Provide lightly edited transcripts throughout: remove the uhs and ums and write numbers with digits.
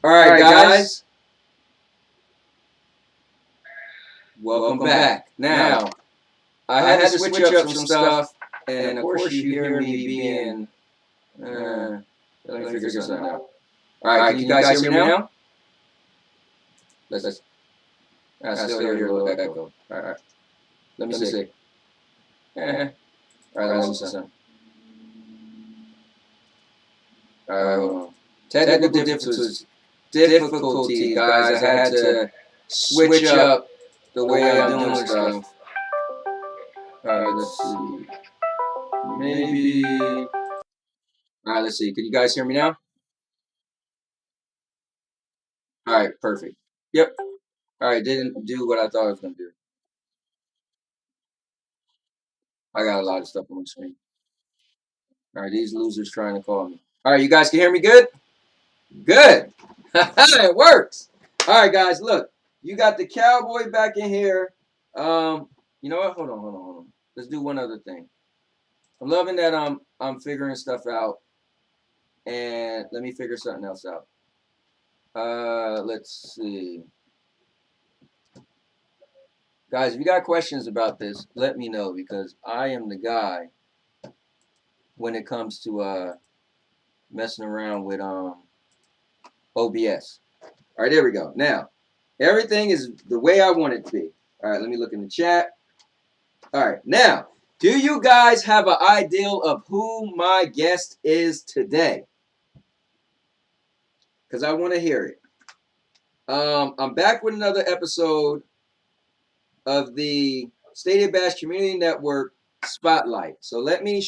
All right, guys. Welcome back. Now, I had to switch up some stuff, and of course you hear me being, let me figure something out. All right, can you guys hear me now? I still hear a little echo. All right, let me see. All right, let me see something. All right, hold on. Technical difficulty, guys. I had to switch up the way I'm doing stuff. All right, let's see. Maybe. All right, let's see. Can you guys hear me now? All right, perfect. Yep. All right, didn't do what I thought I was gonna do. I got a lot of stuff on my screen. All right, these losers trying to call me. All right, you guys can hear me good? Good. It works. All right, guys, look. You got the Cowboy back in here. You know what? Hold on. Let's do one other thing. I'm loving that I'm figuring stuff out, and let me figure something else out. Let's see. Guys, if you got questions about this, let me know, because I am the guy when it comes to messing around with OBS. All right, there we go. Now, everything is the way I want it to be. All right, let me look in the chat. All right, now, do you guys have an idea of who my guest is today? Because I want to hear it. I'm back with another episode of the Stadia Bash Community Network Spotlight. So let me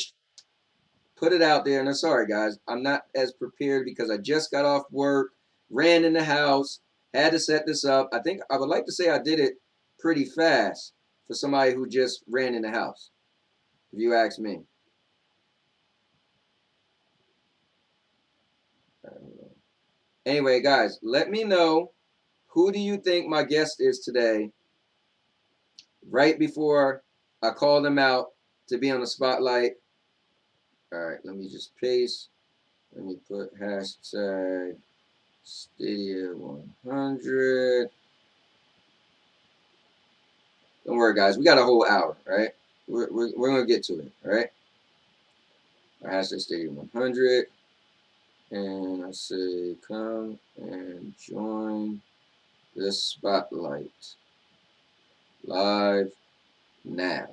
put it out there. And I'm sorry, guys, I'm not as prepared because I just got off work, ran in the house, had to set this up. I think I would like to say I did it pretty fast for somebody who just ran in the house, if you ask me. Anyway, guys, let me know, who do you think my guest is today, right before I call them out to be on the spotlight. All right, let me just paste. Let me put hashtag Stadia 100. Don't worry, guys. We got a whole hour, right? We're going to get to it, all right? Hashtag Stadia 100. And I say, come and join the spotlight live now.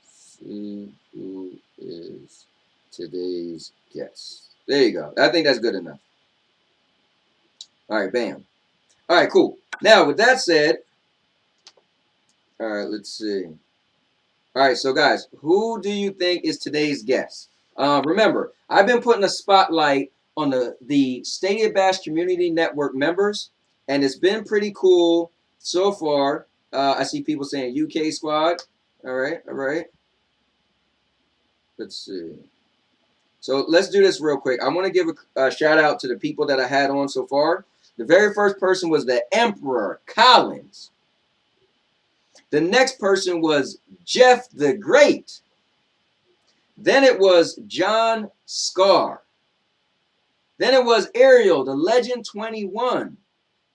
See who is today's guest. There you go. I think that's good enough. All right, bam. All right, cool. Now, with that said, all right, let's see. All right, so guys, who do you think is today's guest? Remember, I've been putting a spotlight on the Stadia Bash Community Network members, and it's been pretty cool so far. I see people saying UK squad. All right. Let's see. So let's do this real quick. I want to give a shout out to the people that I had on so far. The very first person was the Emperor Collins. The next person was Jeff the Great. Then it was John Scar. Then it was Ariel, the Legend 21.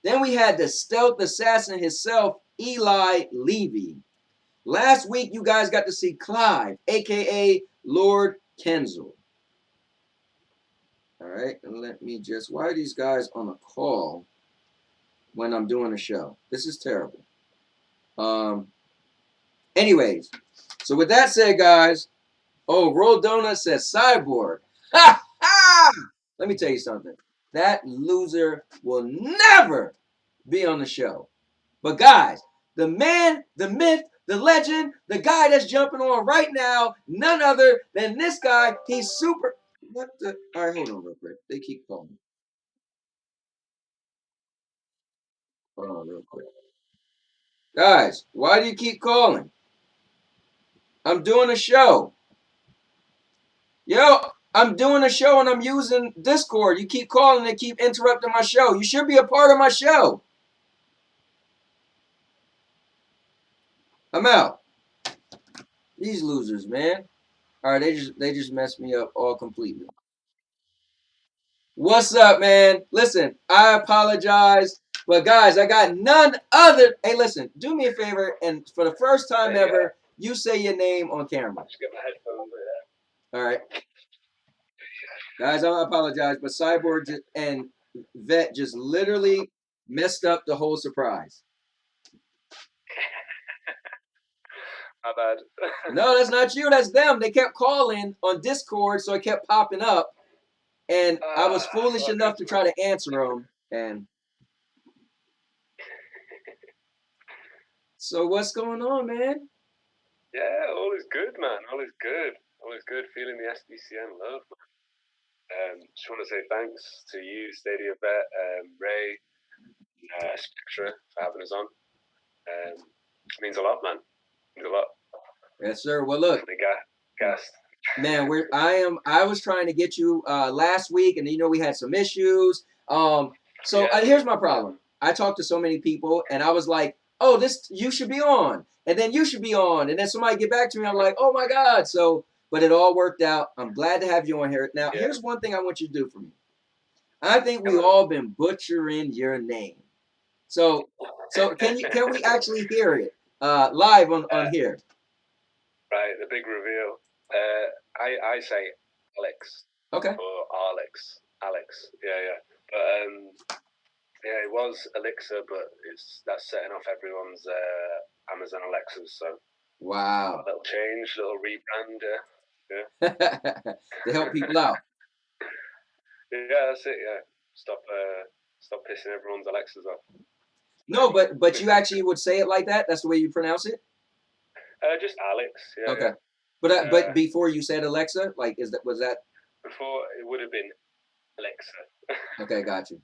Then we had the stealth assassin himself, Eli Levy. Last week, you guys got to see Clive, a.k.a. Lord Kenzel. All right, and let me just, why are these guys on a call when I'm doing a show? This is terrible. Anyways, so with that said, guys, Roll Donut says Cyborg. Ha ha! Let me tell you something. That loser will never be on the show. But guys, the man, the myth, the legend, the guy that's jumping on right now, none other than this guy. He's super. What the? All right, hold on real quick. They keep calling me. Hold on real quick. Guys, why do you keep calling? I'm doing a show. Yo, I'm doing a show and I'm using Discord. You keep calling and keep interrupting my show. You should be a part of my show. I'm out. These losers, man. All right, they just messed me up all completely. What's up, man? Listen, I apologize, but guys, I got none other. Hey, listen, do me a favor, and for the first time ever, you say your name on camera. Just get my headphones. All right, guys, I apologize, but Cyborg and Vet just literally messed up the whole surprise. My bad. No, that's not you. That's them. They kept calling on Discord, so it kept popping up. And I was foolish enough to try to answer them. And so what's going on, man? Yeah, all is good, man. All is good. All is good. Feeling the SBCN love, man. Just want to say thanks to you, Stadia Bet, Ray, Spectra for having us on. It means a lot, man. It means a lot. Yes, sir. Well, look, gassed. Man, I was trying to get you last week, and we had some issues. Here's my problem. I talked to so many people, and I was like, "Oh, you should be on," and then you should be on, and then somebody get back to me. I'm like, "Oh my God!" But it all worked out. I'm glad to have you on here. Now, here's one thing I want you to do for me. I think we've all been butchering your name. So can we actually hear it live on here? Right, the big reveal. I say AhhLix. Okay. Or AhhLix. Yeah. But yeah, it was Elixir, but that's setting off everyone's Amazon Alexas. So wow. A little change, little rebrand. Yeah. To help people out. Yeah, that's it. Yeah, stop pissing everyone's Alexas off. No, but you actually would say it like that? That's the way you pronounce it? Just AhhLix. Yeah. Okay. Yeah. But before you said Alexa, like was that? Before it would have been Alexa. Okay, got you.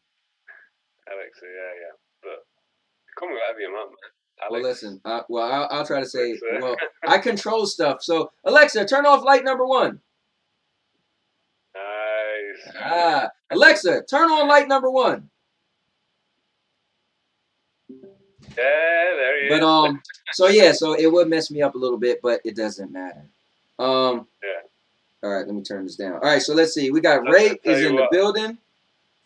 Alexa, yeah. But call me whatever you want, man. Well, listen. I'll try to say. Well, I control stuff. So Alexa, turn off light number 1. Nice. Alexa, turn on light number 1. Yeah, there he is. So it would mess me up a little bit, but it doesn't matter. Yeah. All right, let me turn this down. All right, so let's see. We got Ray is in the building.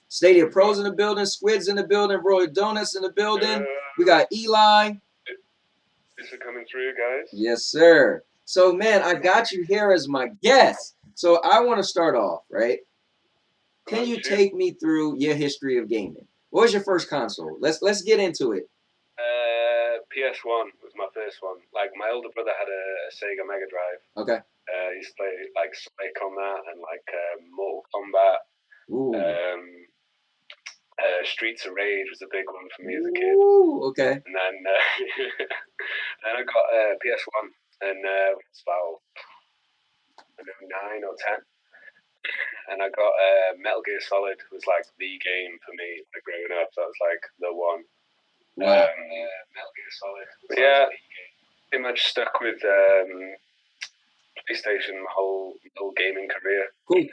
Stadia Pro's in the building. Squid's in the building. Roy Donuts in the building. We got Eli. This is coming through, guys. Yes, sir. So, man, I got you here as my guest. So I want to start off, right? Can you take me through your history of gaming? What was your first console? Let's get into it. PS1 was my first one. Like, my older brother had a Sega Mega Drive. Okay. I used to play like Snake on that and like Mortal Kombat. Ooh. Streets of Rage was a big one for me as a kid. Ooh, okay. And then then I got PS1, and it was about 9 or 10. And I got Metal Gear Solid was like the game for me like, growing up. That was like the one. Wow. Metal Gear Solid. Yeah, pretty much stuck with PlayStation my whole gaming career. Cool.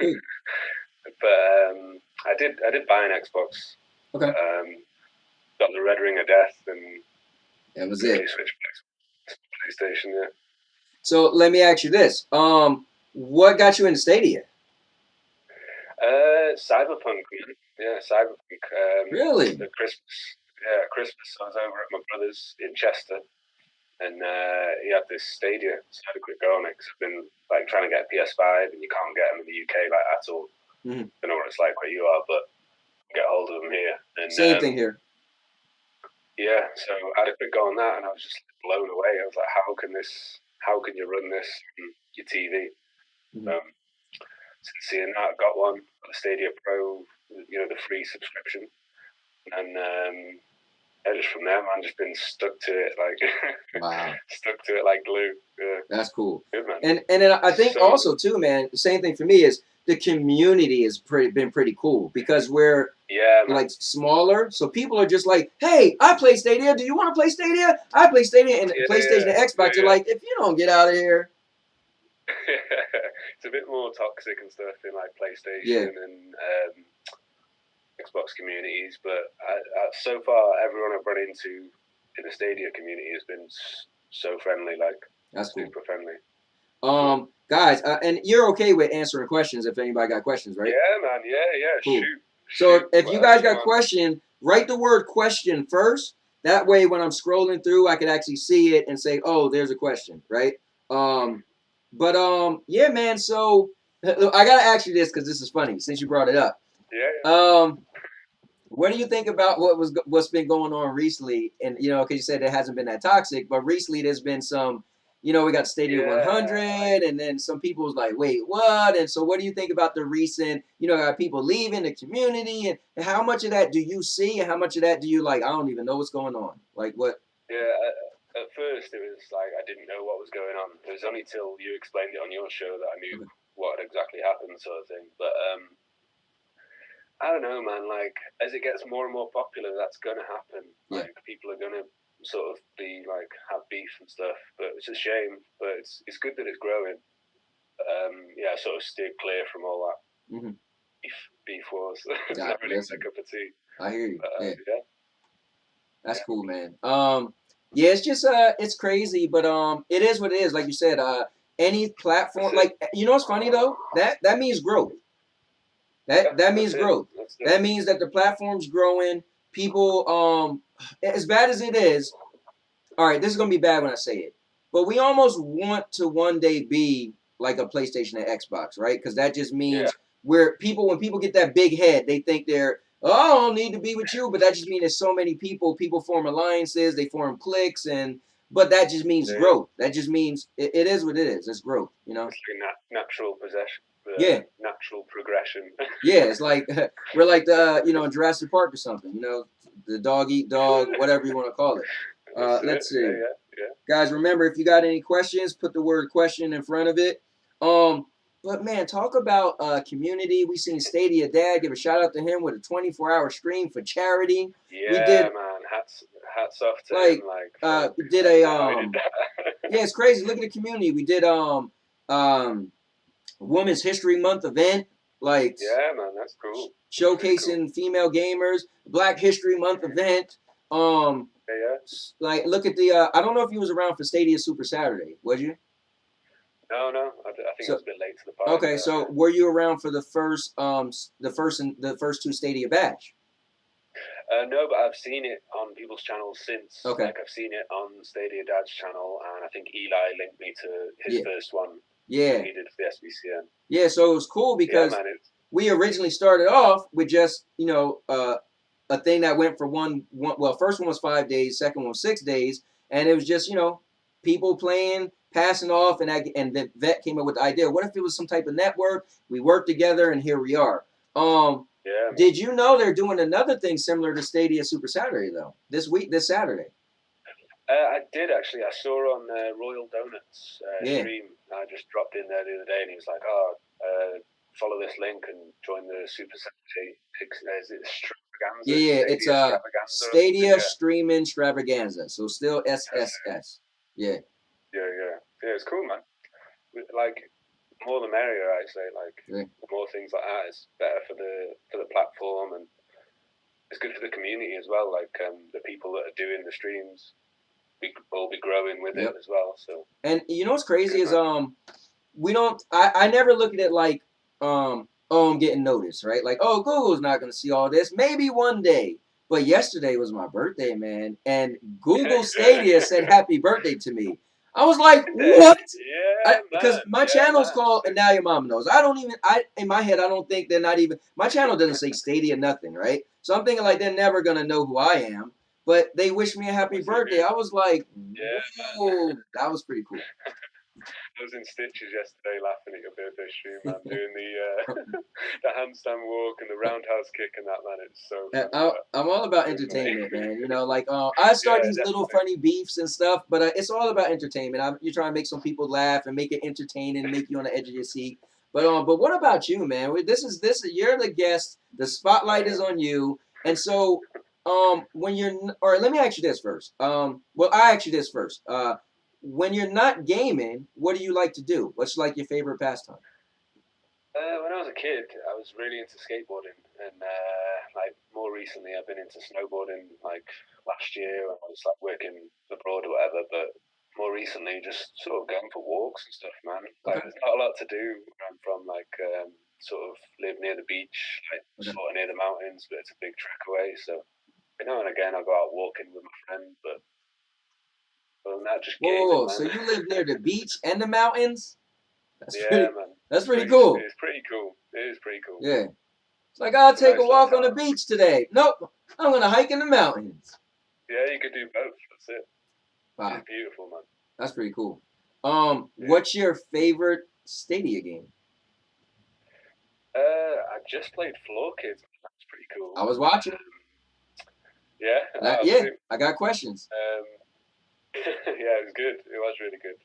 But I did buy an Xbox. Okay. Got the Red Ring of Death, and that was it. Switched to PlayStation. Yeah. So let me ask you this: what got you into Stadia? Cyberpunk, man. Yeah, Cyberpunk. Really? The Christmas. Yeah, Christmas. I was over at my brother's in Chester, and he had this Stadia, so I had a quick go on it. Cause I've been like trying to get a PS5, and you can't get them in the UK like at all. Mm-hmm. I don't know what it's like where you are, but get hold of them here. And, same thing here. Yeah, so I had a quick go on that, and I was just blown away. I was like, how can you run this on your TV? Mm-hmm. Since seeing that, I got one, got the Stadia Pro, the free subscription, and just from there, man, just been stuck to it like wow, stuck to it like glue. Yeah. That's cool. Good, man. And then I think also too, man, the same thing for me is the community has been pretty cool because we're like smaller, so people are just like, hey, I play Stadia. Do you want to play Stadia? I play Stadia, and PlayStation and Xbox are like, if you don't get out of here. It's a bit more toxic and stuff in like PlayStation and Xbox communities, but so far everyone I've run into in the Stadia community has been so friendly, like that's cool. Super friendly. Guys, and you're okay with answering questions if anybody got questions, right? Yeah, man. Yeah. Cool. Shoot. So if you guys got question, write the word question first. That way, when I'm scrolling through, I can actually see it and say, "Oh, there's a question," right? Yeah, man. So I gotta ask you this because this is funny since you brought it up. Yeah. What do you think about what's been going on recently? And because you said it hasn't been that toxic, but recently there's been some. We got Stadia 100, and then some people was like, wait, what? And so what do you think about the recent, got people leaving the community, and how much of that do you see, and how much of that do you like, I don't even know what's going on? Like what? Yeah, at first it was like I didn't know what was going on. It was only till you explained it on your show that I knew what had exactly happened, sort of thing. But I don't know, man. Like, as it gets more and more popular, that's going to happen. Like, people are going to sort of be like have beef and stuff, but it's a shame. But it's good that it's growing. I sort of steer clear from all that beef wars. It's not really my cup of tea. I hear you. But, that's cool, man. It's just it's crazy, but it is what it is. Like you said, any platform, like what's funny though? That means growth. That means growth. That means that the platform's growing. People, as bad as it is, all right, this is gonna be bad when I say it, but we almost want to one day be like a PlayStation and Xbox, right? Because that just means when people get that big head, they think they're, oh, I don't need to be with you, but that just means there's so many people form alliances, they form cliques, but that just means growth. That just means it is what it is. It's growth, It's like natural possession. Natural progression. It's like we're like the in Jurassic Park or something. The dog eat dog, whatever you want to call it. Let's see. Yeah. Guys, remember, if you got any questions, put the word question in front of it. But man, talk about community. We seen Stadia Dad, give a shout out to him with a 24-hour stream for charity. Yeah, man. Hats off to him. We did a it's crazy. Look at the community. We did Women's History Month event. Yeah, man, that's cool. Showcasing female gamers. Black History Month event. Like, look at the. I don't know if you was around for Stadia Super Saturday. Was you? No. I think I was a bit late to the party. Okay, so were you around for the first two Stadia batch? No, but I've seen it on people's channels since. Okay. Like, I've seen it on Stadia Dad's channel, and I think Eli linked me to his first one. Yeah. He did for the SBCN. Yeah, so it was cool because we originally started off with just a thing that went for one. Well, first one was 5 days, second one was 6 days, and it was just people playing, passing off, and then Vet came up with the idea. What if it was some type of network? We worked together, and here we are. Did you know they're doing another thing similar to Stadia Super Saturday though? This Saturday. I did actually. I saw on Royal Donuts stream. I just dropped in there the other day, and he was like, follow this link and join the Super Saturday. Is it extravaganza? Yeah, it's Stadia streaming extravaganza. So still SSS. Yeah. It's cool, man. Like, more the merrier, I say. Like, the more things like that is better for the platform, and it's good for the community as well. Like, the people that are doing the streams will be growing with it as well. So, and what's crazy is we don't. I never look at it like I'm getting noticed, right? Like, oh, Google's not gonna see all this. Maybe one day. But yesterday was my birthday, man, and Google Stadia said happy birthday to me. I was like, what? Because my channel's called And Now Your Mom Knows. In my head, I don't think they're not even, my channel doesn't say Stadia nothing, right? So I'm thinking like they're never going to know who I am. But they wished me a happy birthday. I was like, whoa, that was pretty cool. I was in stitches yesterday laughing at your birthday stream, man, doing the handstand walk and the roundhouse kick and that, man. It's so funny. I'm all about entertainment, man. I start these little funny beefs and stuff, but it's all about entertainment. You're trying to make some people laugh and make it entertaining and make you on the edge of your seat. But what about you, man? This is you're the guest. The spotlight is on you, and so when you're or let me ask you this first. Well, I ask you this first. When you're not gaming, what do you like to do? What's like your favorite pastime? When I was a kid, I was really into skateboarding, and like more recently, I've been into snowboarding. Like last year, when I was like working abroad or whatever. But more recently, just sort of going for walks and stuff, man. Like Okay. there's not a lot to do where I'm from. Like sort of live near the beach, like Okay. sort of near the mountains, but it's a big trek away. So now and again, I'll go out walking with my friend, but other than that, just gaming, Whoa, man. so you live near the beach and the mountains? That's Yeah, pretty. man. That's pretty cool. It's pretty cool. It is pretty cool. Yeah. It's like I'll It's a take a nice little walk on the town. beach today. Nope, I'm gonna hike in the mountains. Yeah, you could do both. That's it. Wow, It's beautiful, man. that's pretty cool. Yeah. What's your favorite Stadia game? I just played Floor Kids. That's pretty cool. I was watching. Yeah. Yeah, I got questions. Yeah, it was good. It was really good.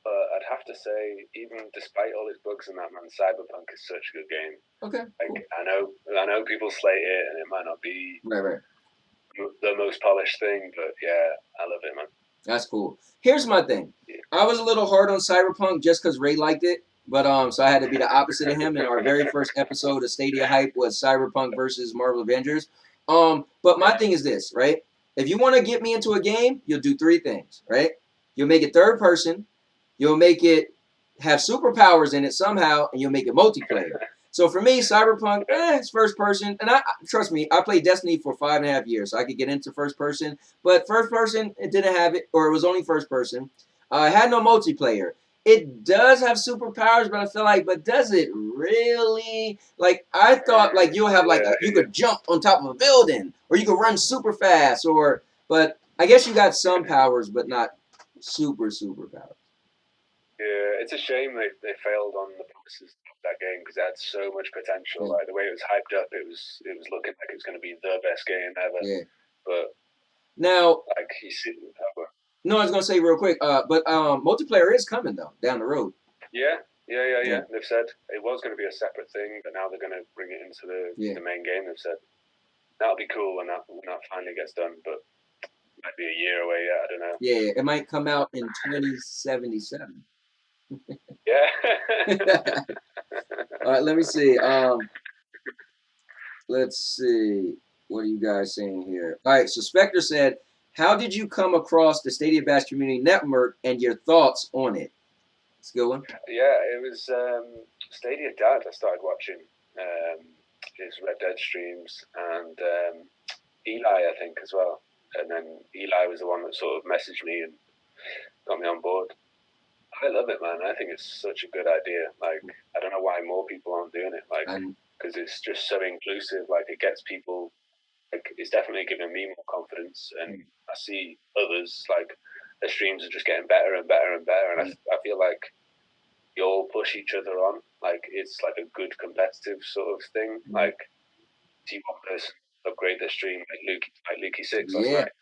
But I'd have to say, even despite all its bugs in that, man, Cyberpunk is such a good game. Okay, Like cool. I know people slate it, and it might not be Right. the most polished thing, but yeah, I love it, man. That's cool. Here's my thing. Yeah. I was a little hard on Cyberpunk just because Ray liked it, but so I had to be the opposite of him. And our very first episode of Stadia Hype was Cyberpunk versus Marvel Avengers. But my thing is this, right? If you want to get me into a game, you'll do three things, right? You'll make it third person, you'll make it have superpowers in it somehow, and you'll make it multiplayer. So for me, Cyberpunk, it's first person, and I trust me, I played Destiny for 5.5 years, so I could get into first person. But first person, it didn't have it, or it was only first person. It had no multiplayer. It does have superpowers, but I feel like, but does it really? Like I thought, like you'll have like you could jump on top of a building, or you could run super fast, or but I guess you got some powers, but not super powers. Yeah, it's a shame they failed on the promises of that game because it had so much potential. Like the way it was hyped up, it was looking like it was going to be the best game ever. Yeah. But now, like you see, no, I was gonna say real quick, but multiplayer is coming though down the road. Yeah. They've said it was going to be a separate thing, but now they're going to bring it into the main game. They've said that'll be cool when that finally gets done, but it might be a year away yet. I don't know. Yeah, it might come out in 2077. Yeah. All right, let me see. Let's see. What are you guys saying here? All right, so Spectre said, how did you come across the Stadia Bash Community Network and your thoughts on it? It's a good one. Yeah, it was Stadia Dad. I started watching his Red Dead streams and Eli, I think, as well. And then Eli was the one that sort of messaged me and got me on board. I love it, man. I think it's such a good idea. Like, I don't know why more people aren't doing it. Like, because it's just so inclusive. Like, it gets people. Like, it's definitely giving me more confidence, and I see others like their streams are just getting better and better and better, and I feel like you all push each other on. Like, it's like a good competitive sort of thing. Like, see one person upgrade their stream, like Lukey 6 last night.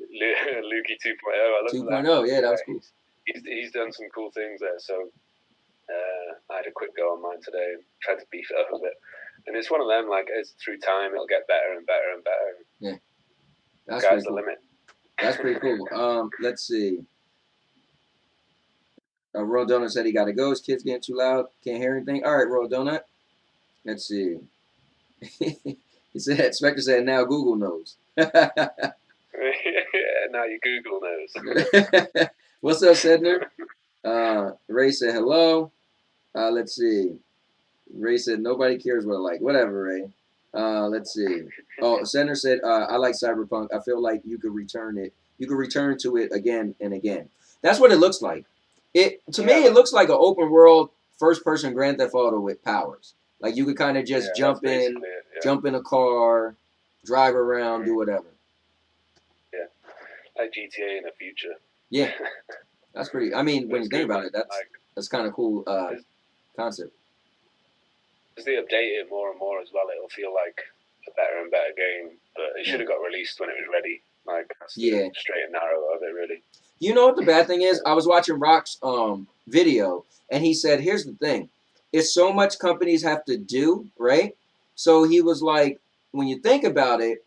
Lukey 2.0. I love 2.0. Yeah, that was cool. He's done some cool things there. So I had a quick go on mine today and tried to beef it up a bit. And it's one of them, like, as through time, it'll get better and better and better. Yeah. That's Sky's the cool. limit. That's pretty cool. Let's see. Royal Donut said he got to go. His kid's getting too loud. Can't hear anything. All right, Royal Donut. Let's see. He said, Spectre said, now Google knows. Yeah, now your Google knows. What's up, Sedner? Ray said, hello. Let's see. Ray said, nobody cares what I like. Whatever, Ray. Let's see. Oh, Sedner said, I like Cyberpunk. I feel like you could return it. You could return to it again and again. That's what it looks like. To me, it looks like an open world first person Grand Theft Auto with powers. Like you could kind of just jump in a car, drive around, do whatever. Yeah, like GTA in the future. Yeah, that's pretty. I mean, when you think about it, that's kind of cool concept. As they update it more and more as well, it'll feel like a better and better game. But it should have got released when it was ready. Like, that's the Yeah. straight and narrow of it, really. You know what the bad thing is? I was watching Rock's video, and he said, here's the thing. It's so much companies have to do, right? So he was like, when you think about it,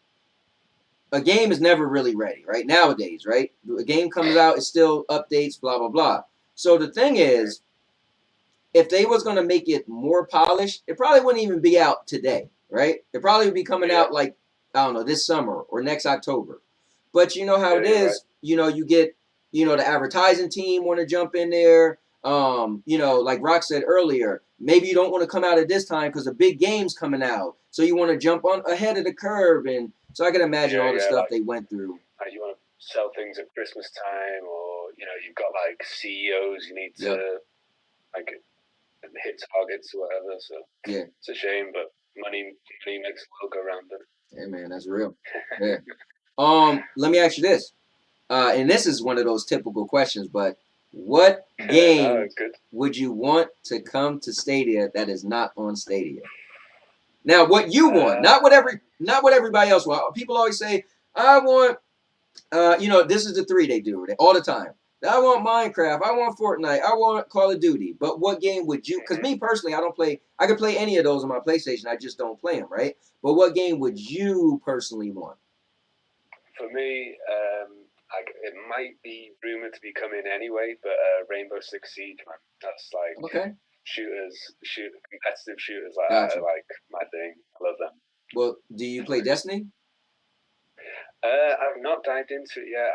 a game is never really ready, right? Nowadays, right? A game comes out, it still updates, blah, blah, blah. So the thing is, if they was going to make it more polished, it probably wouldn't even be out today, right? It probably would be coming out like, I don't know, this summer or next October. But you know how it is, right. you know, you get, you know, the advertising team want to jump in there. You know, like Rock said earlier, maybe you don't want to come out at this time because a big game's coming out. So you want to jump on ahead of the curve. And so I can imagine all the stuff like, they went through. Like, you want to sell things at Christmas time, or, you know, you've got like CEOs you need to like hit targets or whatever. So yeah, it's a shame, but money makes the world go round. Yeah, man, that's real. Yeah. Let me ask you this. And this is one of those typical questions, but what game would you want to come to Stadia that is not on Stadia? Now, what you want, not what everybody else wants. People always say, I want, you know, this is the three they do all the time. I want Minecraft, I want Fortnite, I want Call of Duty. But what game would you? Because me personally, I don't play. I could play any of those on my PlayStation. I just don't play them, right? But what game would you personally want? For me, it might be rumored to be coming anyway, but Rainbow Six Siege, man, that's like competitive shooters like that are like my thing. I love them. Well, do you play Destiny? I've not dived into it yet.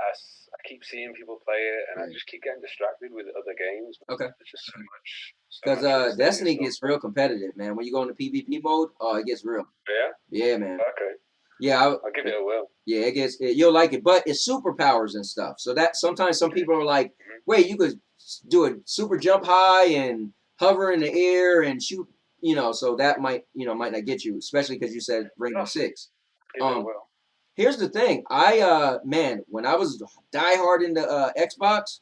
I keep seeing people play it, and I just keep getting distracted with other games. Okay. There's just so much. Because Destiny gets real competitive, man. When you go into PvP mode, oh, it gets real. Yeah? Yeah, man. Okay. Yeah, I'll give it a whirl. Yeah, you'll like it, but it's superpowers and stuff. So that sometimes some people are like, wait, you could do a super jump high and hover in the air and shoot, you know. So that might not get you, especially because you said Rainbow Six. Give it a whirl. Here's the thing, man, when I was diehard into Xbox,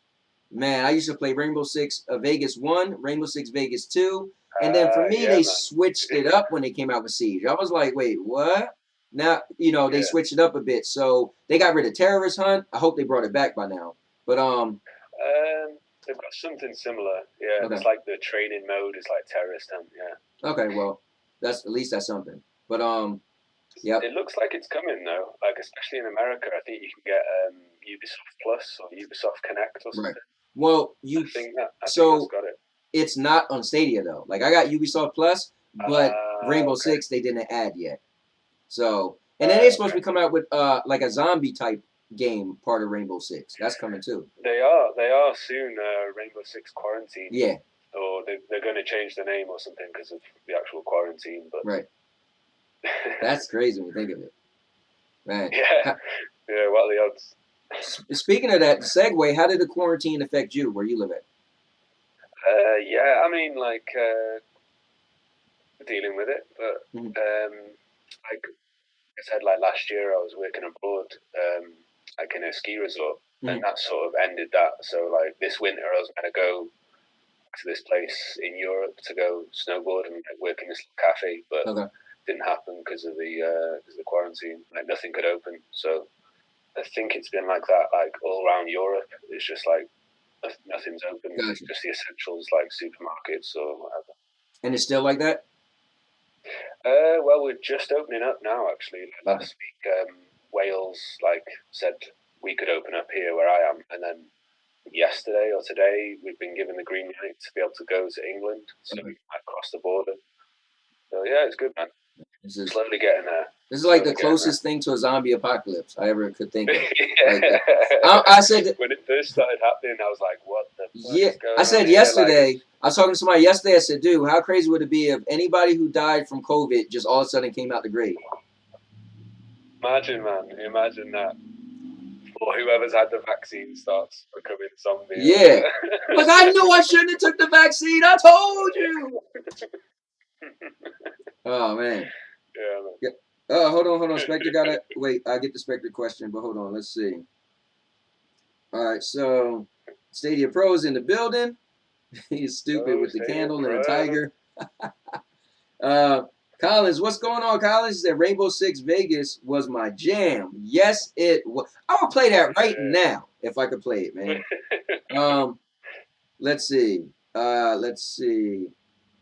man, I used to play Rainbow Six Vegas 1, Rainbow Six Vegas 2, and then for me, they switched it up when they came out with Siege. I was like, wait, what? Now, you know, they switched it up a bit. So they got rid of Terrorist Hunt. I hope they brought it back by now. But they've got something similar. Yeah, it's like the training mode is like Terrorist Hunt. Yeah. Okay, well, at least that's something. But yeah. It looks like it's coming though. Like especially in America, I think you can get Ubisoft Plus or Ubisoft Connect or something. Right. Well, I think that's got it. It's not on Stadia though. Like I got Ubisoft Plus, but Rainbow Six they didn't add yet. So, and then they're supposed to be coming out with like a zombie type game, part of Rainbow Six. That's coming too. They are soon. Rainbow Six Quarantine. Yeah. Or they're going to change the name or something because of the actual quarantine. But right. That's crazy when you think of it. Man. Yeah. Yeah. What are the odds? Speaking of that, segue. How did the quarantine affect you where you live at? Yeah. I mean, like dealing with it, but like I said, like last year I was working abroad, like in a ski resort, and that sort of ended that. So like this winter I was going to go to this place in Europe to go snowboard and like, work in this cafe, but didn't happen because of the quarantine. Like nothing could open. So I think it's been like that, like all around Europe. It's just like nothing's open. Gotcha. Just the essentials like supermarkets or whatever. And it's still like that? Well, we're just opening up now. Actually, last week Wales said we could open up here where I am, and then yesterday or today we've been given the green light to be able to go to England, so we might cross the border. So yeah, it's good, man. Slowly getting there. This is like the closest thing to a zombie apocalypse I ever could think of. I said that, when it first started happening, I was like, "What the fuck is going on?" I said yesterday. I was talking to somebody yesterday. I said, "Dude, how crazy would it be if anybody who died from COVID just all of a sudden came out the grave?" Imagine, man. Imagine that. Or whoever's had the vaccine starts becoming zombie. Yeah. Look, I knew I shouldn't have took the vaccine. I told you. Oh man. Yeah, man. Yeah. Hold on. Spectre got it. Wait, I get the Spectre question, but hold on. Let's see. All right, so Stadia Pro's in the building. He's stupid with the candle and the tiger. Collins, what's going on, Collins? He said Rainbow Six Vegas was my jam. Yes, it was. I would play that right now if I could play it, man. Let's see. Let's see.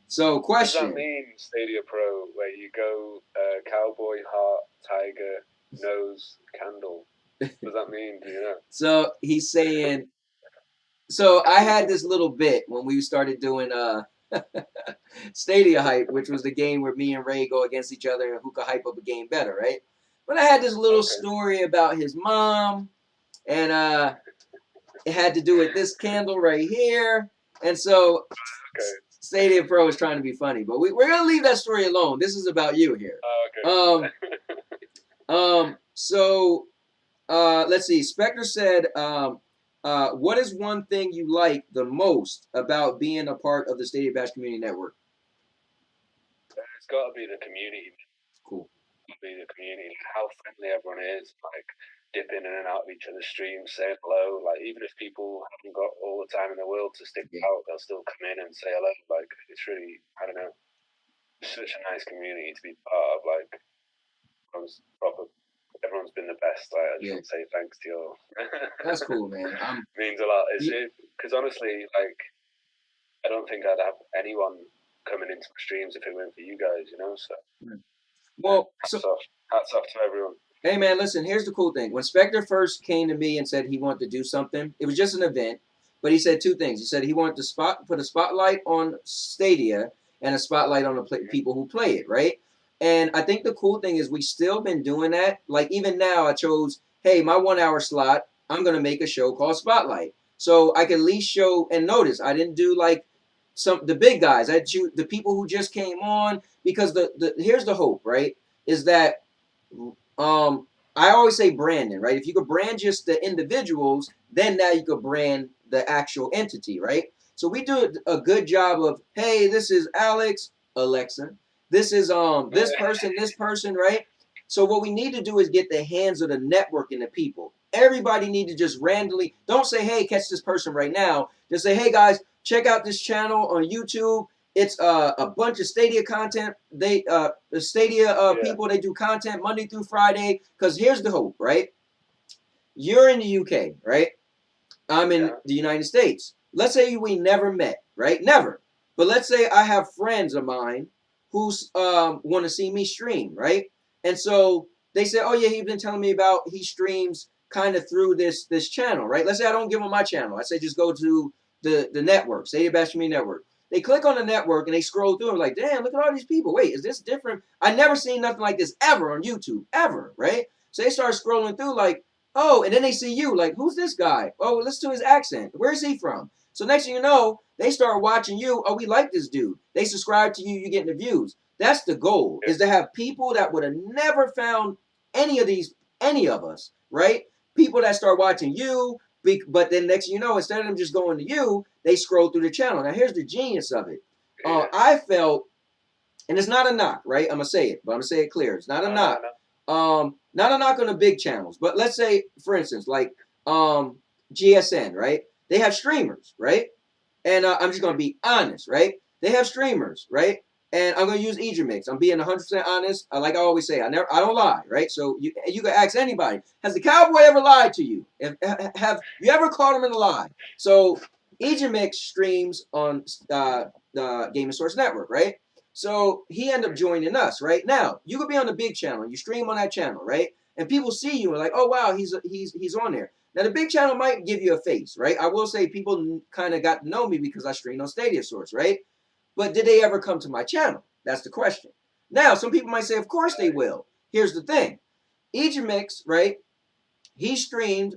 So, question. What does that mean, Stadia Pro, where you go cowboy, heart, tiger, nose, candle? What does that mean? Do you know? So, he's saying, so I had this little bit when we started doing Stadia Hype, which was the game where me and Ray go against each other and who could hype up a game better, right? But I had this little story about his mom, and it had to do with this candle right here. And so Stadia Pro is trying to be funny, but we're going to leave that story alone. This is about you here. So let's see. Spectre said, what is one thing you like the most about being a part of the Stadia Bash Community Network? It's got to be the community. Cool. Be the community, how friendly everyone is, like dipping in and out of each other's streams, saying hello. Like even if people haven't got all the time in the world to stick out, they'll still come in and say hello. Like it's really, I don't know, such a nice community to be part of. Like everyone's been the best. Like I just want to say thanks to you all. That's cool, man. Means a lot. Because honestly, like I don't think I'd have anyone coming into my streams if it weren't for you guys, you know. So. Well, hats off to everyone. Hey man, listen, here's the cool thing. When Spectre first came to me and said he wanted to do something, it was just an event, but he said two things. He said he wanted to put a spotlight on Stadia and a spotlight on the people who play it, right? And I think the cool thing is we still been doing that. Like even now I chose, hey, my 1 hour slot, I'm going to make a show called Spotlight. So I can at least show, and notice I didn't do like the big guys. I choose the people who just came on, because here's the hope, right? Is that I always say branding, right? If you could brand just the individuals, then now you could brand the actual entity, right? So we do a good job of, hey, this is Alex, Alexa. This is this person, right? So what we need to do is get the hands of the network and the people. Everybody need to just randomly, don't say, hey, catch this person right now. Just say, hey guys, check out this channel on YouTube. It's a bunch of Stadia content. The Stadia people, they do content Monday through Friday. Because here's the hope, right? You're in the UK, right? I'm in the United States. Let's say we never met, right? Never. But let's say I have friends of mine who want to see me stream, right? And so they say, oh yeah, he's been telling me about he streams kind of through this channel, right? Let's say I don't give them my channel. I say just go to the network, Stadia Bash Community Network. They click on the network and they scroll through and like, damn, look at all these people. Wait, is this different? I never seen nothing like this ever on YouTube, ever, right? So they start scrolling through like, oh, and then they see you like, who's this guy? Oh, listen to his accent. Where is he from? So next thing you know, they start watching you. Oh, we like this dude. They subscribe to you. You're getting the views. That's the goal, is to have people that would have never found any of us, right? People that start watching you, but then next thing you know, instead of them just going to you, they scroll through the channel. Now, here's the genius of it. I felt, and it's not a knock, right? I'm going to say it, but I'm going to say it clear. It's not a knock. Not a knock on the big channels. But let's say, for instance, like GSN, right? They have streamers, right? And I'm just going to be honest, right? They have streamers, right? And I'm going to use Ep7. I'm being 100% honest. Like I always say, I don't lie, right? So you can ask anybody, has the Cowboy ever lied to you? Have you ever caught him in a lie? So Ep7 streams on the Gaming Source Network, right? So he ended up joining us, right? Now, you could be on the big channel. You stream on that channel, right? And people see you and like, oh, wow, he's on there. Now, the big channel might give you a face, right? I will say people kind of got to know me because I streamed on Stadia Source, right? But did they ever come to my channel? That's the question. Now, some people might say, of course they will. Here's the thing. Ep7, right? He streamed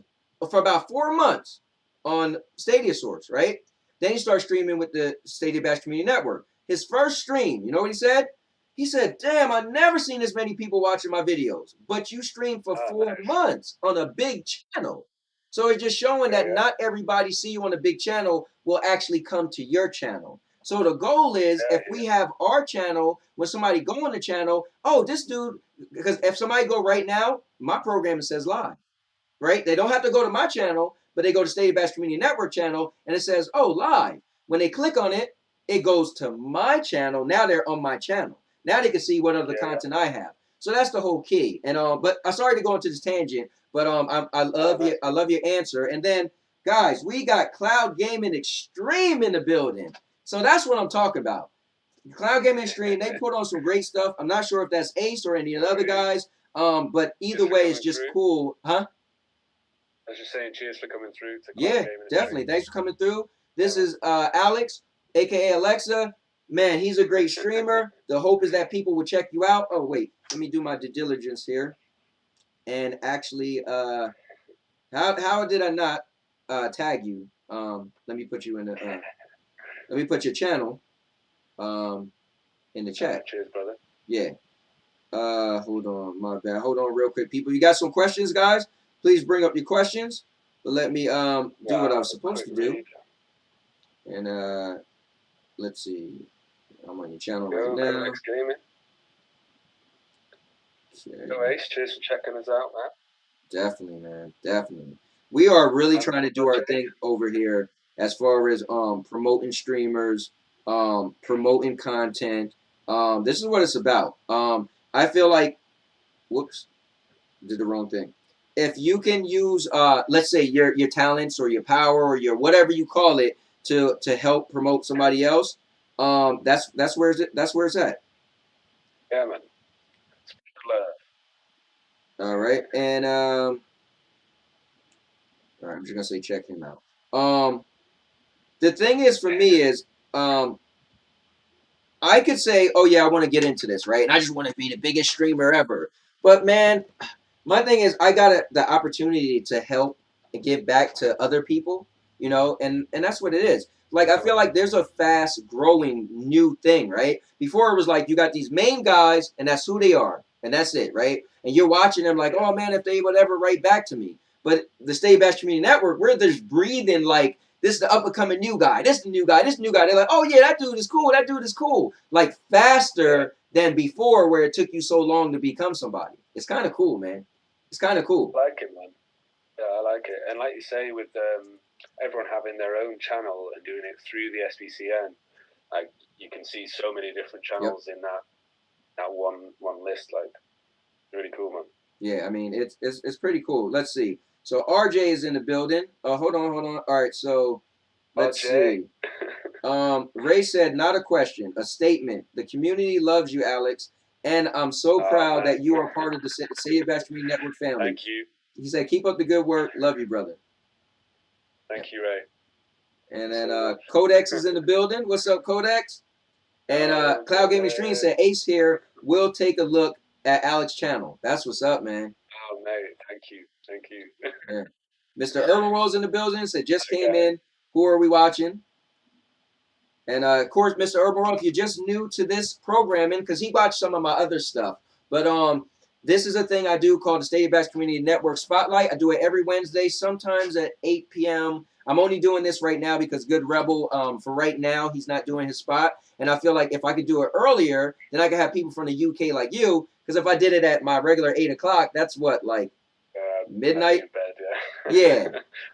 for about 4 months on Stadia Source, right? Then he started streaming with the Stadia Bash Community Network. His first stream, you know what he said? He said, damn, I've never seen this many people watching my videos. But you streamed for 4 months on a big channel. So it's just showing that not everybody see you on a big channel will actually come to your channel. So the goal is, if we have our channel, when somebody go on the channel, oh, this dude, because if somebody go right now, my program says live, right? They don't have to go to my channel, but they go to Stadia Bash Community Network channel, and it says, oh, live. When they click on it, it goes to my channel. Now they're on my channel. Now they can see what other content I have. So that's the whole key. And but I'm sorry to go into this tangent, but I love your answer. And then guys, we got Cloud Gaming Extreme in the building. So that's what I'm talking about. Cloud Gaming Extreme, they put on some great stuff. I'm not sure if that's Ace or any of the other guys. But either way, it's just cool, huh? I was just saying, cheers for coming through. Yeah, definitely. Thanks for coming through. This is Alex, aka Alexa. Man, he's a great streamer. The hope is that people will check you out. Oh wait, let me do my due diligence here. And actually, how did I not tag you? Let me put you in the. Let me put your channel in the chat. Cheers, brother. Yeah. Hold on, my bad. Hold on real quick, people. You got some questions, guys? Please bring up your questions. But let me do what I was supposed to do. And let's see. I'm on your channel right now. Okay. Ace, cheers for checking us out, man. Definitely, man. Definitely. We are really trying to do our thing over here as far as promoting streamers, promoting content. This is what it's about. I feel like, whoops, did the wrong thing. If you can use, let's say your talents or your power or your whatever you call it to help promote somebody else, that's where it's at. Yeah, man. All right, and all right, I'm just gonna say check him out. The thing is for me is, I could say, oh yeah, I want to get into this, right? And I just want to be the biggest streamer ever. But man, my thing is, I got the opportunity to help and give back to other people, you know, and that's what it is. Like, I feel like there's a fast growing new thing, right? Before it was like you got these main guys and that's who they are and that's it, right? And you're watching them like, oh man, if they would ever write back to me. But the Stay Bash Community Network, we're just breathing like, this is the up and coming new guy. This is the new guy. This new guy. They're like, oh yeah, that dude is cool. That dude is cool. Like faster than before, where it took you so long to become somebody. It's kind of cool, man. It's kind of cool. I like it, man. Yeah, I like it. And like you say, with everyone having their own channel and doing it through the SBCN, like you can see so many different channels in that one list. Like, really cool, man. Yeah, I mean it's pretty cool. Let's see. So RJ is in the building. Hold on. All right, so let's see. Ray said, not a question, a statement. The community loves you, Alex, and I'm so proud that you are part of the Say Bash Community Network family. Thank you. He said, keep up the good work. Love you, brother. Thank you, Ray. And then Codex is in the building. What's up, Codex? And Cloud Gaming Stream said, Ace here. We'll take a look at Alex's channel. That's what's up, man. Oh, mate. Thank you. Thank you. Yeah. Mr. Urban World's in the building. Said, just came in. Who are we watching? And of course, Mr. Urban World, if you're just new to this programming, because he watched some of my other stuff. But this is a thing I do called the Stadia Bash Community Network Spotlight. I do it every Wednesday, sometimes at 8 p.m. I'm only doing this right now because Good Rebel, for right now, he's not doing his spot. And I feel like if I could do it earlier, then I could have people from the UK like you. Because if I did it at my regular 8 o'clock, that's what, like midnight? Bed, yeah.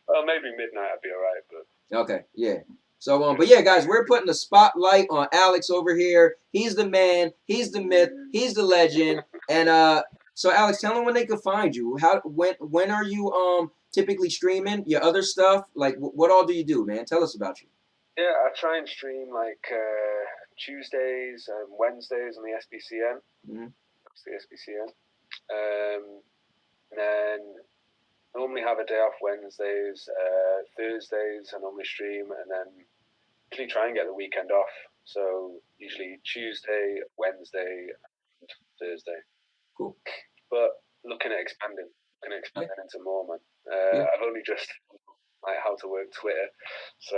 Well, maybe midnight I'd be all right. But okay, yeah. So, but yeah, guys, we're putting the spotlight on Alex over here. He's the man. He's the myth. He's the legend. And so, Alex, tell them when they can find you. When are you typically streaming your other stuff? Like, what all do you do, man? Tell us about you. Yeah, I try and stream like Tuesdays and Wednesdays on the SBCN. That's the SBCN. And then normally have a day off Wednesdays. Thursdays I normally stream, and then usually try and get the weekend off. So usually Tuesday, Wednesday, and Thursday. Cool. But looking at expanding into more, man. I've only just like how to work Twitter, so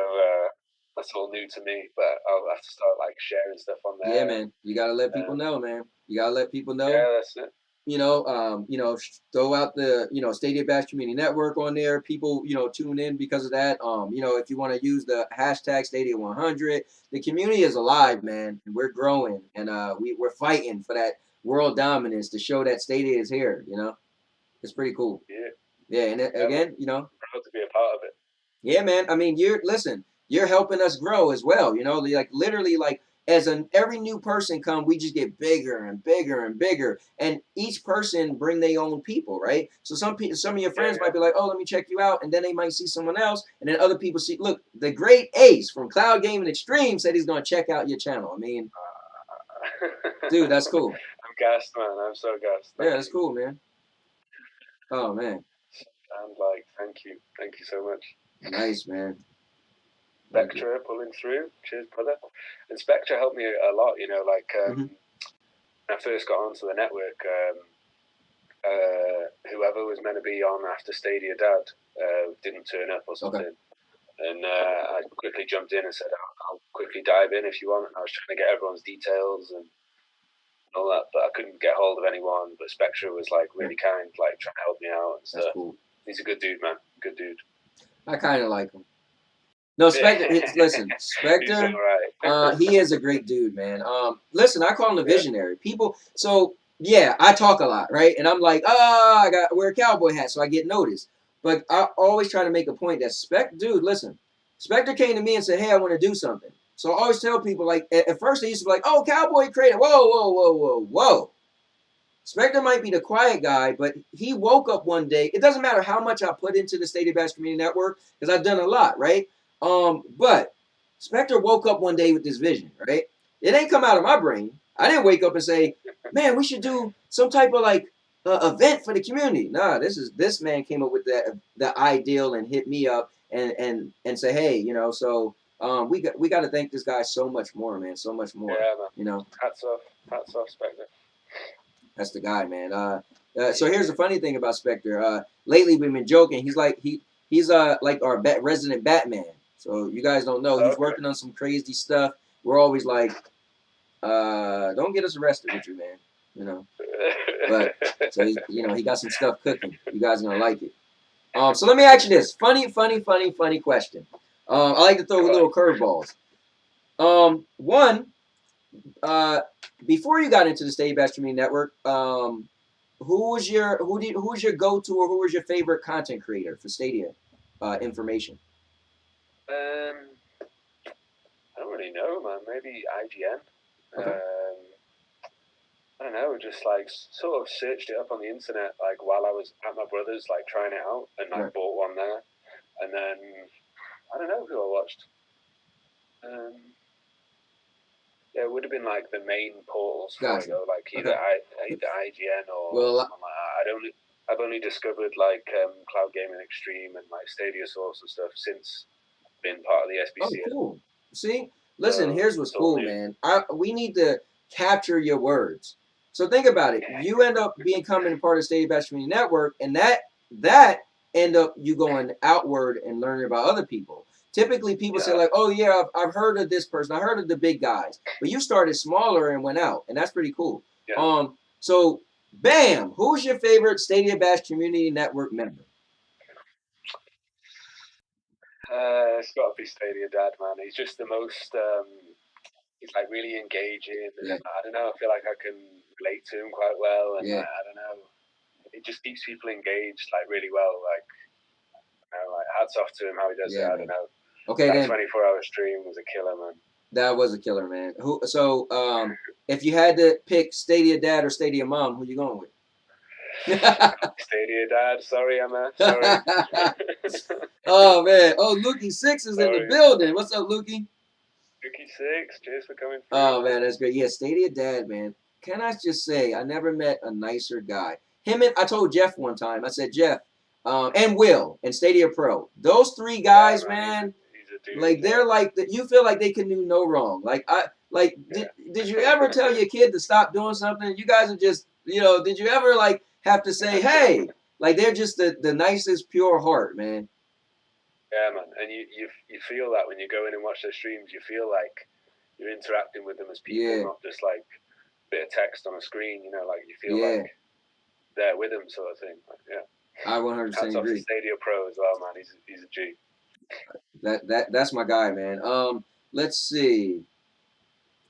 that's all new to me. But I'll have to start like sharing stuff on there. Yeah, man. You gotta let people know, man. You gotta let people know. Yeah, that's it. You know, throw out the, Stadia Bash Community Network on there. People, tune in because of that. If you want to use the hashtag Stadia100, the community is alive, man, and we're growing, and we're fighting for that world dominance to show that Stadia is here. It's pretty cool. Yeah. Yeah, and again, proud to be a part of it. Yeah, man. I mean, you're helping us grow as well. Like literally, like as every new person come, we just get bigger and bigger and bigger, and each person bring their own people, right? So some of your friends might be like, oh, let me check you out, and then they might see someone else, and then other people see, look, the great Ace from Cloud Gaming Extreme said he's gonna check out your channel. I mean, dude, that's cool. I'm gassed, man. I'm so gassed. Yeah, that's cool, man. Oh man. And like, thank you so much. Nice, man. Spectre pulling through. Cheers, brother. And Spectre helped me a lot, you know, like when I first got onto the network, whoever was meant to be on after Stadia Dad didn't turn up or something. Okay. And I quickly jumped in and said, I'll quickly dive in if you want. And I was trying to get everyone's details and all that, but I couldn't get hold of anyone. But Spectre was like really kind, like trying to help me out and stuff. That's cool. He's a good dude, man. Good dude. I kind of like him. No, Spectre. Listen, Spectre. Right. He is a great dude, man. Listen, I call him a visionary. People. So yeah, I talk a lot, right? And I'm like, I wear a cowboy hat, so I get noticed. But I always try to make a point that dude, listen, Spectre came to me and said, hey, I want to do something. So I always tell people, like, at first they used to be like, oh, Cowboy creator. Whoa. Spectre might be the quiet guy, but he woke up one day. It doesn't matter how much I put into the Stadia Bash Community Network, because I've done a lot, right? But Spectre woke up one day with this vision, right? It ain't come out of my brain. I didn't wake up and say, man, we should do some type of like event for the community. Nah, this man came up with the ideal and hit me up and say, hey, you know, so we got to thank this guy so much more, man, so much more. Yeah, man. You know, hats off, Spectre. That's the guy, man. So here's the funny thing about Spectre. Lately we've been joking. He's like he's like our resident Batman. So you guys don't know, he's working on some crazy stuff. We're always like, don't get us arrested with you, man. You know. But so he got some stuff cooking. You guys are gonna like it. So let me ask you this funny question. I like to throw little curveballs. One, before you got into the Stadia Bash Community Network, who was your go-to, or who was your favorite content creator for Stadia information? I don't really know, man. Maybe IGN. Okay. I don't know, just like sort of searched it up on the internet, like while I was at my brother's, like trying it out, and like bought one there, and then I don't know who I watched. Yeah, it would have been like the main portals, gotcha. Like either IGN or something like that. I've only discovered like Cloud Gaming Extreme and like Stadia Source and stuff since being part of the SBCN. Oh, cool. See, listen, here's what's cool, man. We need to capture your words. So think about it. You end up becoming a part of Stadia Bash Community Network, and that end up you going outward and learning about other people. Typically, people say like, "Oh yeah, I've heard of this person. I heard of the big guys." But you started smaller and went out, and that's pretty cool. Yeah. So, bam, who's your favorite Stadia Bash Community Network member? It's got to be Stadia Dad, man. He's just the most. He's like really engaging. Yeah. I don't know. I feel like I can relate to him quite well, and I don't know. It just keeps people engaged like really well. Like, you know, like hats off to him how he does it. I don't know. Okay, that 24-hour stream was a killer, man. That was a killer, man. So, if you had to pick Stadia Dad or Stadia Mom, who you going with? Stadia Dad. Sorry, Emma. Sorry. Oh man. Oh, Lukey6 is in the building. What's up, Lukey? Lukey6, cheers for coming through. Oh man, that's great. Yeah, Stadia Dad, man. Can I just say, I never met a nicer guy. I told Jeff one time. I said, Jeff, and Will, and Stadia Pro. Those three guys, man. Like they're like you feel like they can do no wrong. Did you ever tell your kid to stop doing something? You guys are just, did you ever like have to say, hey, like they're just the nicest, pure heart, man. Yeah, man, and you feel that when you go in and watch their streams, you feel like you're interacting with them as people, not just like a bit of text on a screen. Like you feel like they're with them, sort of thing. Like, yeah, I 100% agree. Hats off to Stadia Pro as well, man. He's a G. That's my guy, man. Let's see.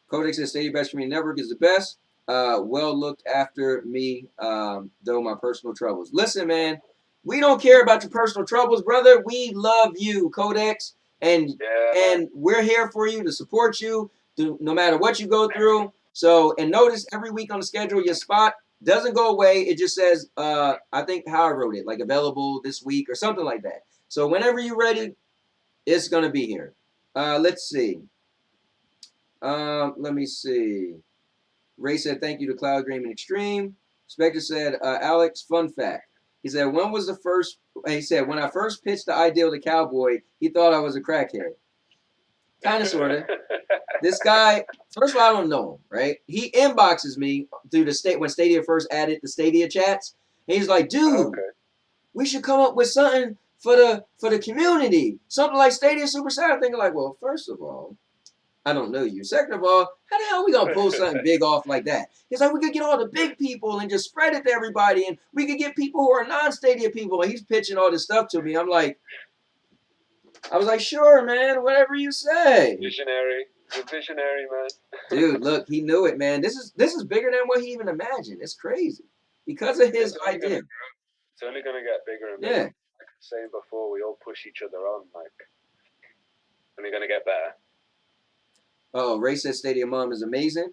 Kodak says Stadia Bash Community Network is the best. Well looked after me, though my personal troubles. Listen, man, we don't care about your personal troubles, brother. We love you, Codex, and we're here for you to support you. no matter what you go through. So, and notice every week on the schedule, your spot doesn't go away. It just says, I think how I wrote it, like available this week or something like that. So whenever you're ready, it's gonna be here. Let's see. Let me see. Ray said, thank you to Cloud Gaming Extreme. Spectre said, Alex, fun fact. He said, when was the first, he said, when I first pitched the idea to Cowboy, he thought I was a crackhead. Kind of, sort of. This guy, first of all, I don't know him, right? He inboxes me through the state when Stadia first added the Stadia chats. And he's like, dude, we should come up with something for the community. Something like Stadia Super Sad. I'm thinking like, well, first of all, I don't know you. Second of all, how the hell are we going to pull something big off like that? He's like, we could get all the big people and just spread it to everybody, and we could get people who are non-Stadia people. And he's pitching all this stuff to me. I'm like, I was like, sure, man, whatever you say. Visionary. You're visionary, man. Dude, look, he knew it, man. This is bigger than what he even imagined. It's crazy. Because of his idea. It's only going to get bigger and bigger. Yeah. Like I was saying before, we all push each other on. Like, only going to get better. Oh, Ray said Stadia Mom is amazing.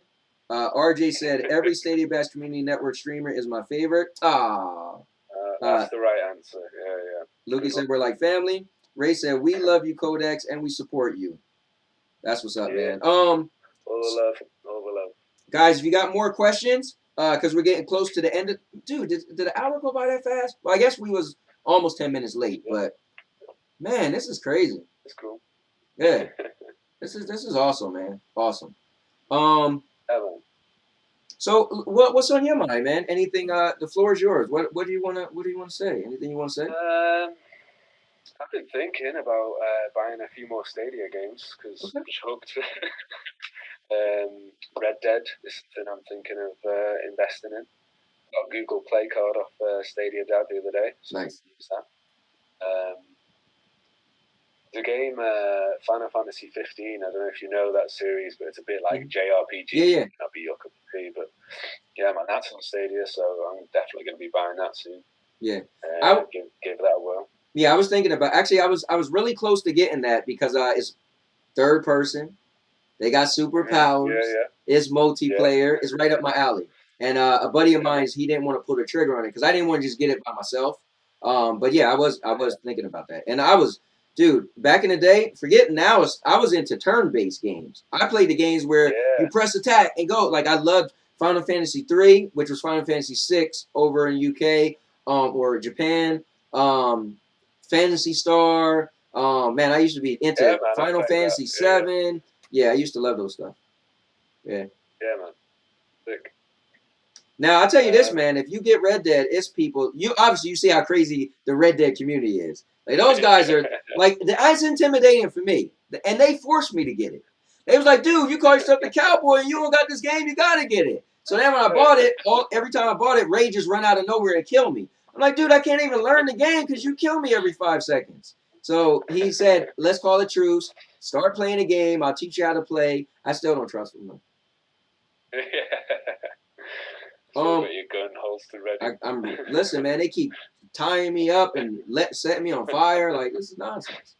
RJ said every Stadia Bash Community Network streamer is my favorite. That's the right answer. Yeah. Lukey said we're like family. Ray said we love you, Codex, and we support you. That's what's up, man. All the love. All the love. Guys, if you got more questions, because we're getting close to the end of, dude, did the hour go by that fast? Well, I guess we was almost 10 minutes late, but man, this is crazy. It's cool. Yeah. This is awesome, man. Awesome. So what's on your mind, man? Anything? The floor is yours. What do you wanna say? Anything you wanna say? I've been thinking about buying a few more Stadia games because I'm hooked. Red Dead is something I'm thinking of investing in. Got a Google Play card off Stadia Dad the other day. So nice. Use that. The game Final Fantasy 15, I don't know if you know that series, but it's a bit like JRPG. Yeah. That'd be your cup of tea, but yeah, man, that's on Stadia, so I'm definitely going to be buying that soon. Yeah. Give that a whirl. Yeah, I was thinking about, actually, I was really close to getting that because it's third person. They got superpowers. Yeah. It's multiplayer. It's right up my alley. And a buddy of mine, he didn't want to pull the trigger on it because I didn't want to just get it by myself. But yeah, I was thinking about that. And I was, dude, back in the day, forget now, I was into turn-based games. I played the games where you press attack and go. Like, I loved Final Fantasy 3, which was Final Fantasy 6 over in UK or Japan. Fantasy Star. Man, I used to be into Final Fantasy 7. Yeah, I used to love those stuff. Yeah. Yeah, man. Sick. Now, I'll tell you this, man. If you get Red Dead, it's people. You see how crazy the Red Dead community is. Like, those guys are, like, it's intimidating for me. And they forced me to get it. They was like, dude, you call yourself the Cowboy and you don't got this game, you got to get it. So then when I bought it, every time I bought it, Ray just run out of nowhere and kill me. I'm like, dude, I can't even learn the game because you kill me every 5 seconds. So he said, let's call it truce. Start playing the game. I'll teach you how to play. I still don't trust him, though. Got your gun holster ready. Listen, man, they keep tying me up and setting me on fire. Like, this is nonsense.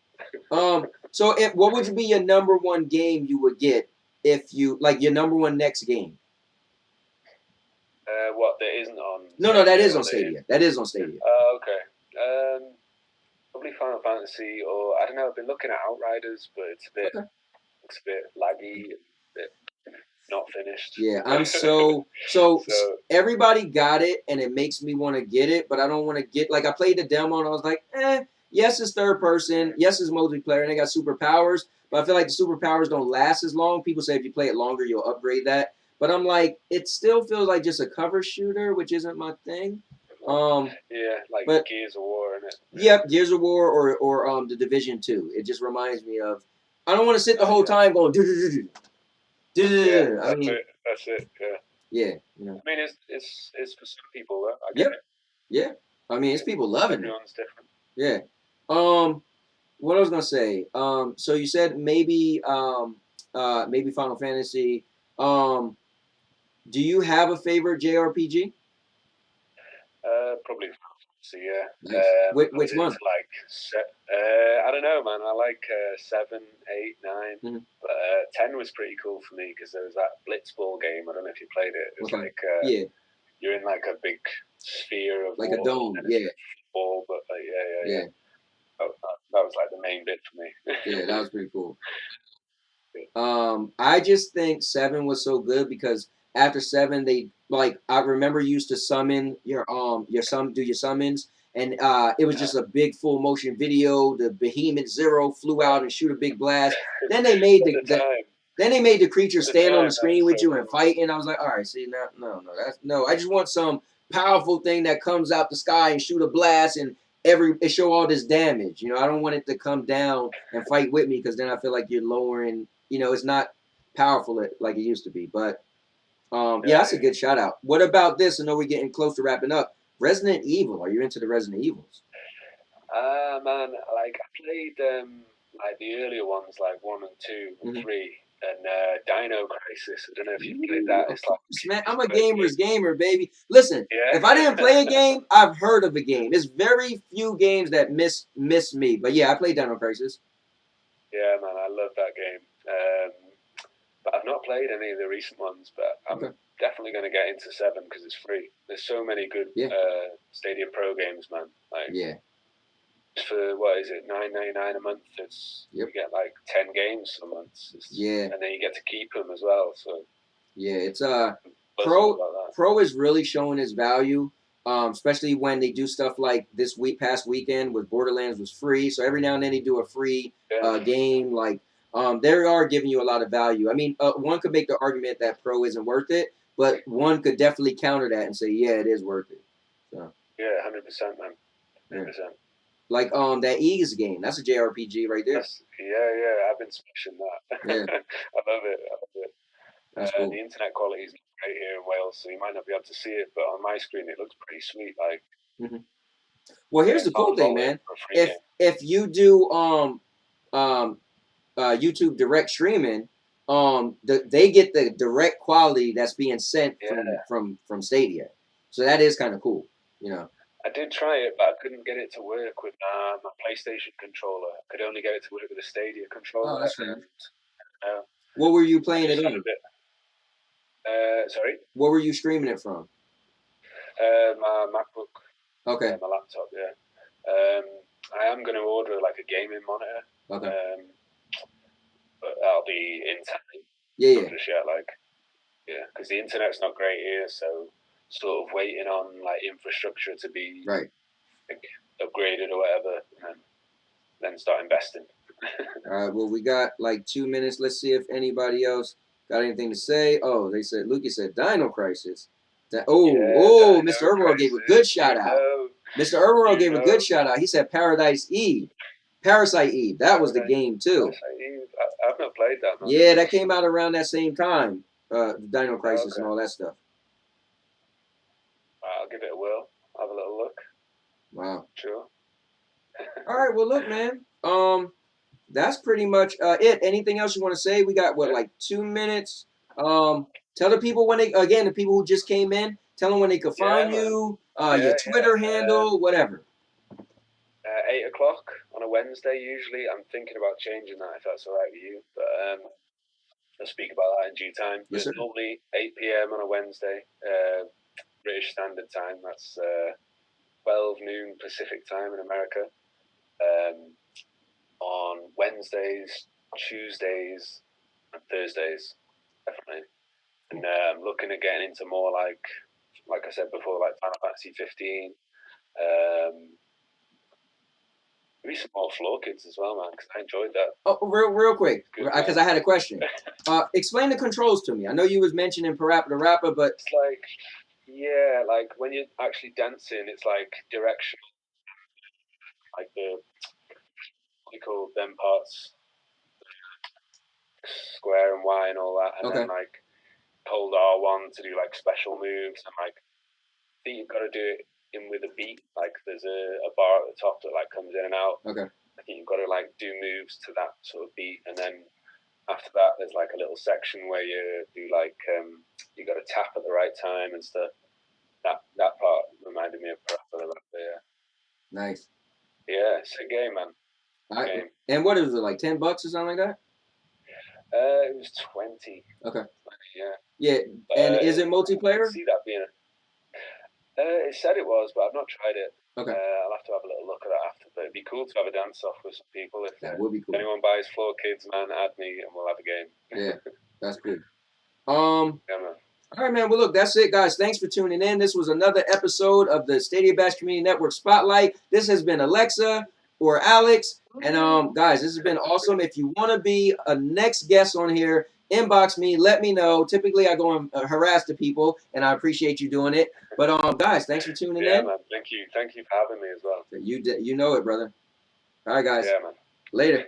So what would be your number one game you would get if you, like, your number one next game? What, that isn't on? No, that is on Stadia. That is on Stadia. Okay. Probably Final Fantasy, or I don't know. I've been looking at Outriders, but it's a bit laggy, a bit not finished. Yeah, I'm so everybody got it, and it makes me want to get it, but I don't want to get, like, I played the demo and I was like, yes, it's third person, yes, it's multiplayer, and they got superpowers, but I feel like the superpowers don't last as long. People say if you play it longer, you'll upgrade that. But I'm like, it still feels like just a cover shooter, which isn't my thing. Like Gears of War, isn't it? Yep, Gears of War or The Division 2. It just reminds me of, I don't want to sit the whole time going, That's it. Yeah, you know. I mean, it's for some people though. I get it. Yeah. I mean, it's people loving it. Everyone's different. Yeah. What I was gonna say. So you said maybe Final Fantasy. Do you have a favorite JRPG? Probably So yeah, Nice. Which one? Like I don't know, man. I like 7, 8, 9, but 10 was pretty cool for me because there was that blitzball game. I don't know if you played it. It was like yeah, you're in like a big sphere of like water, a dome. Yeah, ball, but yeah. That was like the main bit for me. Yeah, that was pretty cool. I just think 7 was so good because after 7, they like I remember you used to summon your do your summons, and it was just a big full motion video. The Behemoth Zero flew out and shoot a big blast. Then they made then they made the creatures stand on the screen with you and fight, and I was like, all right, see, no. I just want some powerful thing that comes out the sky and shoot a blast and it show all this damage. You know, I don't want it to come down and fight with me because then I feel like you're lowering. You know, it's not powerful like it used to be. But yeah, that's a good shout out. What about this? I know we're getting close to wrapping up. Resident Evil. Are you into the Resident Evils? Man, like I played like the earlier ones, like 1 and 2 and 3, and Dino Crisis. I don't know if you played that. It's like, man, I'm a gamer's gamer, baby. Listen, if I didn't play a game, I've heard of a game. There's very few games that miss me. But yeah, I played Dino Crisis. Yeah, man, I love that game. But I've not played any of the recent ones, but I'm definitely going to get into 7 because it's free. There's so many good Stadia Pro games, man. Like, for what is it, $9.99 a month? You get like 10 games a month. And then you get to keep them as well. So yeah, it's Pro is really showing its value. Especially when they do stuff like this past weekend with Borderlands was free. So every now and then they do a free game. Like they are giving you a lot of value. I mean, one could make the argument that Pro isn't worth it, but one could definitely counter that and say, yeah, it is worth it. So. Yeah, 100%, man. 100%. Like that Ease game, that's a JRPG right there. Yeah, I've been smashing that. Yeah, I love it. That's cool. The internet quality is not great here in Wales, so you might not be able to see it, but on my screen it looks pretty sweet. Like, well, here's the cool thing, man. If you do YouTube direct streaming, they get the direct quality that's being sent from Stadia, so that is kind of cool, you know. I did try it, but I couldn't get it to work with my PlayStation controller. I could only get it to work with a Stadia controller. Oh, that's fair. What were you playing it on? Sorry? What were you streaming it from? My MacBook. Okay. My laptop, yeah. I am going to order like a gaming monitor. Okay. But that'll be in time. Yeah. Just yet, because the internet's not great here, so sort of waiting on like infrastructure to be like, upgraded or whatever, and then start investing. All right. Well, we got like 2 minutes. Let's see if anybody else got anything to say. Oh, they said Lukey said Dino Crisis. Mr. Herborough gave a good shout out. Mr. Herborough gave a good shout out. He said Parasite Eve. That was the game too. I've not played that, man. Yeah, that came out around that same time. Dino Crisis and all that stuff. I'll give it a whirl. Have a little look. Wow. Sure. All right. Well, look, man. That's pretty much it. Anything else you want to say? We got like 2 minutes. Tell the people the people who just came in, tell them when they could find you, your Twitter handle, whatever. 8 o'clock on a Wednesday, usually. I'm thinking about changing that if that's all right with you. But I'll speak about that in due time. Yes, sir. Normally 8 p.m. on a Wednesday, British Standard Time. That's 12 noon Pacific Time in America. On Wednesdays, Tuesdays, and Thursdays, definitely. And I'm looking at getting into more like I said before, like Final Fantasy 15. Maybe some more Floor Kids as well, man, because I enjoyed that. Oh, real quick, because I had a question. Explain the controls to me. I know you was mentioning Parappa the Rapper, but it's like when you're actually dancing, it's like directional, like the what do you call them parts, square and Y and all that, and then like hold R1 to do like special moves, and like I think you've got to do it in with a beat. Like there's a bar at the top that like comes in and out. Okay. I think you've got to like do moves to that sort of beat, and then after that there's like a little section where you do like you got to tap at the right time and stuff. That part reminded me of Parappa the Rapper. Yeah. Nice. Yeah, sick game, man. Game. And what is it, like $10 or something like that? It was 20. Okay. 20, yeah. Yeah. And is it multiplayer? I can see that being. It said it was, but I've not tried it. Okay. I'll have to have a little look at that after. But it'd be cool to have a dance off with some people. If that would be cool. anyone buys 4 kids, man, add me and we'll have a game. Yeah, that's cool. Yeah, man. All right, man. Well, look, that's it, guys. Thanks for tuning in. This was another episode of the Stadia Bash Community Network Spotlight. This has been Alexa or Alex. And, guys, this has been awesome. If you want to be a next guest on here, inbox me. Let me know. Typically, I go and harass the people, and I appreciate you doing it. But, guys, thanks for tuning in. Yeah, man. Thank you. Thank you for having me as well. You know it, brother. All right, guys. Yeah, man. Later.